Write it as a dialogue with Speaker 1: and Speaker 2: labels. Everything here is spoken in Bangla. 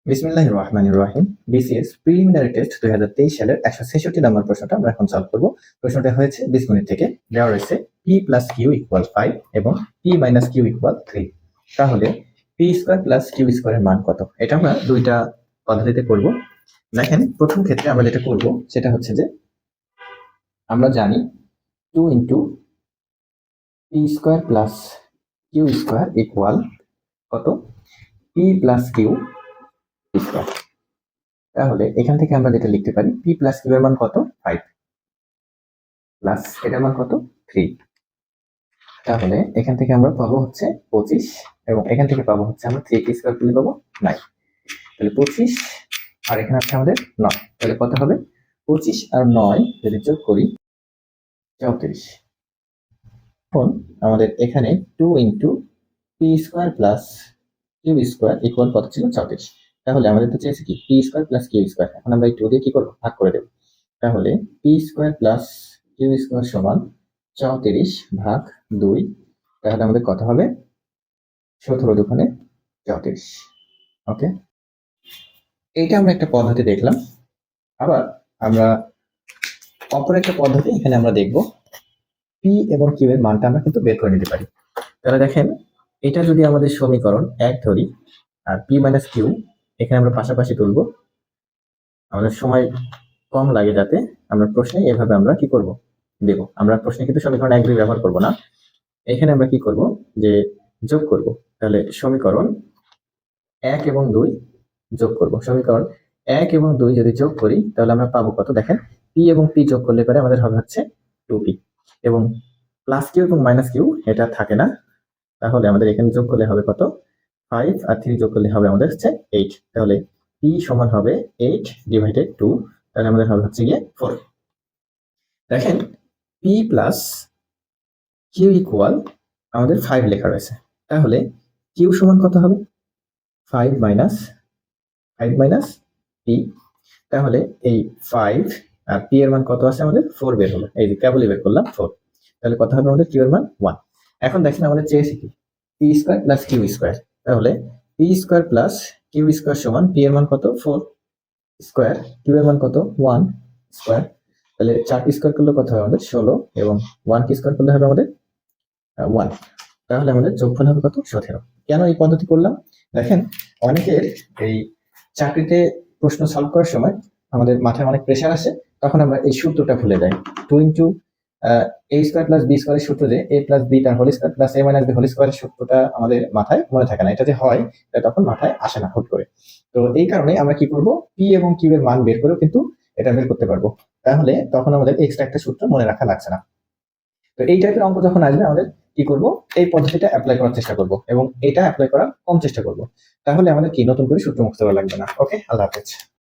Speaker 1: বিসমিল্লাহির রহমানির রহিম। বিসিএস প্রিলিমিনারি টেস্ট 2023 সালের 166 নম্বর প্রশ্নটা আমরা এখন সলভ করব। প্রশ্নটা হয়েছে 20 মিনিট থেকে। দেওয়া রয়েছে p + q = 5 এবং p - q = 3। তাহলে p² + q² এর মান কত? এটা আমরা দুইটা পদ্ধতিতে করব। দেখেন, প্রথম ক্ষেত্রে আমরা যেটা করব সেটা হচ্ছে যে আমরা জানি 2 p² + q² কত? p + q²। তাহলে এখান থেকে আমরা যেটা লিখতে পারি, p + q এর মান কত? 5 প্লাস এটার মান কত? 3। তাহলে এখান থেকে আমরা পাবো হচ্ছে 25 এবং এখান থেকে পাবো হচ্ছে আমরা 3 স্কয়ার করলে পাবো 9। তাহলে 25 আর এখানে আছে আমাদের 9। তাহলে কত হবে? 25 আর 9 যদি যোগ করি 34। এখন আমাদের এখানে 2 p² + q² কত ছিল? 34। তাহলে আমাদের তো চেয়েছে কি p² + q²। এখন আমরা এই 2 দিয়ে কি করব? ভাগ করে দেব। তাহলে p² + q² সমান 34 ভাগ 2। তাহলে আমাদের কত হবে? 17 দুগুণে 34। ওকে, এইটা আমরা একটা পদ্ধতি দেখলাম। আবার আমরা অপর একটা পদ্ধতি এখানে আমরা দেখব। p এবং q এর মানটা আমরা কিন্তু বের করে নিতে পারি। তাহলে দেখেন, এটা যদি আমাদের সমীকরণ 1 ধরি আর p - q এখানে আমরা পাশাপাশি তুলব। আমাদের সময় কম লাগে যাতে আমরা প্রশ্নে এভাবে আমরা কি করব? দেব। আমরা প্রশ্নে কিন্তু সমীকরণ 1 2 ব্যবহার করব না। এখানে আমরা কি করব? যে যোগ করব। তাহলে সমীকরণ 1 এবং 2 যোগ করব। সমীকরণ 1 এবং 2 যদি যোগ করি তাহলে আমরা পাবো কত? দেখেন, p এবং p যোগ করলে পরে আমাদের হবে হচ্ছে 2p এবং প্লাস q এবং মাইনাস q এটা থাকে না। তাহলে আমাদের এখানে যোগ করলে হবে কত? 5 আর 3 যোগ করলে হবে আমাদের হচ্ছে 8। তাহলে p সমান হবে 8/2। তাহলে আমাদের হবে হচ্ছে গিয়ে 4। দেখেন, p + q = আমাদের 5 লেখা রয়েছে। তাহলে q সমান কত হবে? 5 - p। তাহলে এই 5 আর p এর মান কত আছে আমাদের? 4 বের হলো। এই যে কেবলই বের করলাম 4। তাহলে কত হবে আমাদের? q এর মান 1। এখন দেখেন আমাদের চেয়েছে কি p² + q²। তাহলে p² + q² সমান p এর মান কত? 4 স্কয়ার, q এর মান কত? 1 স্কয়ার। তাহলে 4 কে স্কয়ার করলে কত হবে আমাদের? 16 এবং 1 কে স্কয়ার করলে হবে আমাদের 1। তাহলে আমাদের যোগফল হবে কত? 17। কেন এই পদ্ধতি করলাম? দেখেন, অনেকের এই চাকরিতে প্রশ্ন সলভ করার সময় আমাদের মাথায় অনেক প্রেসার আসে, তখন আমরা এই সূত্রটা ভুলে যাই। 2 a² + b² এর সূত্র যে a + b তার whole square + a - b whole স্কয়ারের সূত্রটা আমাদের মাথায় মনে থাকে না। এটা যে হয় এটা তখন মাথায় আসে না হুট করে। তো এই কারণে আমরা কি করব? p এবং q এর মান বের করেও কিন্তু এটা বের করতে পারবো। তাহলে তখন আমাদের এক্সট্রা একটা সূত্র মনে রাখা লাগছে না। তো এই টাইপের অঙ্ক যখন আসবে আমাদের কি করব? এই পদ্ধতিটা অ্যাপ্লাই করার চেষ্টা করব এবং এটা অ্যাপ্লাই করার কম চেষ্টা করব। তাহলে আমাদের কি নতুন করে সূত্র মুখস্থ করা লাগবে না। ওকে, আল্লাহ হাফেজ।